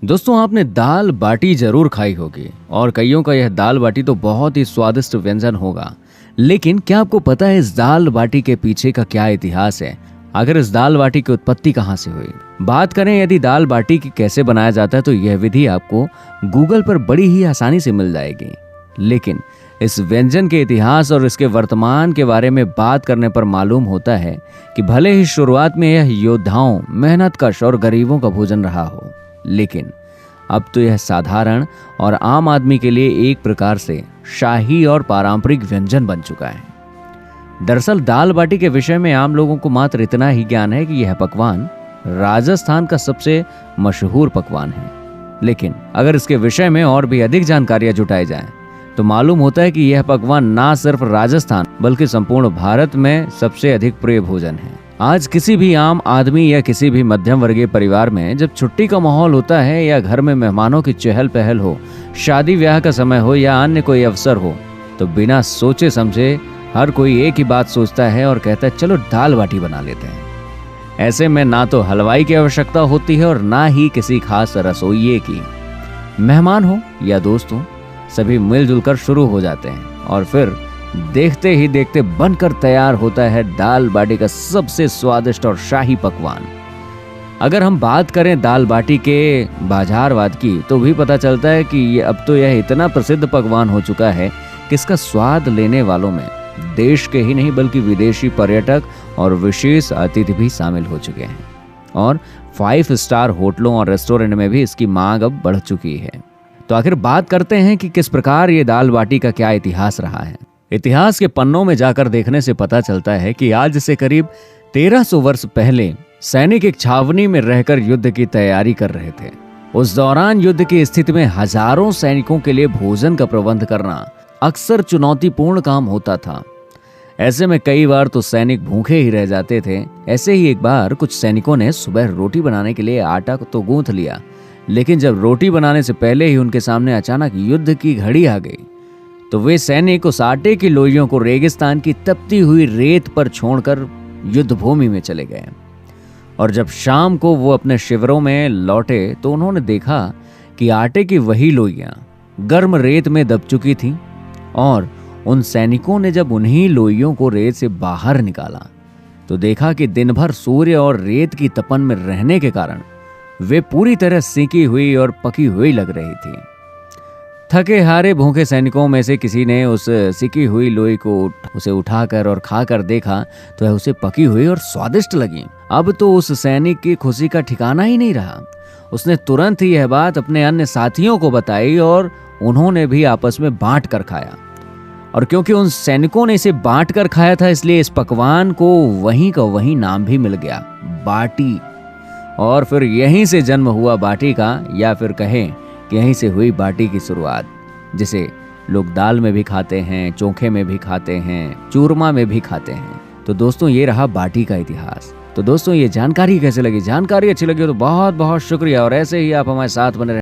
दोस्तों आपने दाल बाटी जरूर खाई होगी और कईयों का यह दाल बाटी तो बहुत ही स्वादिष्ट व्यंजन होगा। लेकिन क्या आपको पता है इस दाल बाटी के पीछे का क्या इतिहास है? आखिर इस दाल बाटी की उत्पत्ति कहाँ से हुई? बात करें यदि दाल बाटी की कैसे बनाया जाता है तो यह विधि आपको गूगल पर बड़ी ही आसानी से मिल जाएगी। लेकिन इस व्यंजन के इतिहास और इसके वर्तमान के बारे में बात करने पर मालूम होता है कि भले ही शुरुआत में यह योद्धाओं, मेहनतकश और गरीबों का भोजन रहा हो, लेकिन अब तो यह साधारण और आम आदमी के लिए एक प्रकार से शाही और पारंपरिक व्यंजन बन चुका है। दरअसल दाल बाटी के विषय में आम लोगों को मात्र इतना ही ज्ञान है कि यह पकवान राजस्थान का सबसे मशहूर पकवान है। लेकिन अगर इसके विषय में और भी अधिक जानकारियां जुटाई जाएं, तो मालूम होता है कि यह पकवान ना सिर्फ राजस्थान बल्कि संपूर्ण भारत में सबसे अधिक प्रिय भोजन है। आज किसी भी आम आदमी या किसी भी मध्यम वर्गीय परिवार में जब छुट्टी का माहौल होता है या घर में मेहमानों की चहल पहल हो, शादी ब्याह का समय हो या अन्य कोई अवसर हो, तो बिना सोचे समझे हर कोई एक ही बात सोचता है और कहता है चलो दाल बाटी बना लेते हैं। ऐसे में ना तो हलवाई की आवश्यकता होती है और ना ही किसी खास रसोइये की। मेहमान हो या दोस्त हो, सभी मिलजुल कर शुरू हो जाते हैं और फिर देखते ही देखते बनकर तैयार होता है दाल बाटी का सबसे स्वादिष्ट और शाही पकवान। अगर हम बात करें दाल बाटी के बाजारवाद की तो भी पता चलता है कि अब तो यह इतना प्रसिद्ध पकवान हो चुका है कि इसका स्वाद लेने वालों में देश के ही नहीं बल्कि विदेशी पर्यटक और विशेष अतिथि भी शामिल हो चुके हैं और 5 स्टार होटलों और रेस्टोरेंट में भी इसकी मांग अब बढ़ चुकी है। तो आखिर बात करते हैं कि किस प्रकार ये दाल बाटी का क्या इतिहास रहा है। इतिहास के पन्नों में जाकर देखने से पता चलता है कि आज से करीब 1300 वर्ष पहले सैनिक एक छावनी में रहकर युद्ध की तैयारी कर रहे थे। उस दौरान युद्ध की स्थिति में हजारों सैनिकों के लिए भोजन का प्रबंध करना अक्सर चुनौतीपूर्ण काम होता था। ऐसे में कई बार तो सैनिक भूखे ही रह जाते थे। ऐसे ही एक बार कुछ सैनिकों ने सुबह रोटी बनाने के लिए आटा तो गूंथ लिया, लेकिन जब रोटी बनाने से पहले ही उनके सामने अचानक युद्ध की घड़ी आ गई तो वे सैनिक उस आटे की लोइयों को रेगिस्तान की तपती हुई रेत पर छोड़कर युद्ध भूमि में चले गए। और जब शाम को वो अपने शिविरों में लौटे तो उन्होंने देखा कि आटे की वही लोइयां गर्म रेत में दब चुकी थीं और उन सैनिकों ने जब उन्हीं लोइयों को रेत से बाहर निकाला तो देखा कि दिन भर सूर्य और रेत की तपन में रहने के कारण वे पूरी तरह सेकी हुई और पकी हुई लग रही थी। थके हारे भूखे सैनिकों में से किसी ने उस सिकी हुई लोई को उसे उठाकर और खाकर देखा तो वह उसे पकी हुई और स्वादिष्ट लगी। अब तो उस सैनिक की खुशी का ठिकाना ही नहीं रहा। उसने तुरंत ही यह बात अपने अन्य साथियों को बताई और उन्होंने भी आपस में बांट कर खाया। और क्योंकि उन सैनिकों ने इसे बांट कर खाया था, इसलिए इस पकवान को वहीं का वहीं नाम भी मिल गया, बाटी। और फिर यहीं से जन्म हुआ बाटी का, या फिर कहें कि यहीं से हुई बाटी की शुरुआत, जिसे लोग दाल में भी खाते हैं, चोखे में भी खाते हैं, चूरमा में भी खाते हैं। तो दोस्तों ये रहा बाटी का इतिहास। तो दोस्तों ये जानकारी कैसे लगी? जानकारी अच्छी लगी तो बहुत बहुत शुक्रिया और ऐसे ही आप हमारे साथ बने रहें।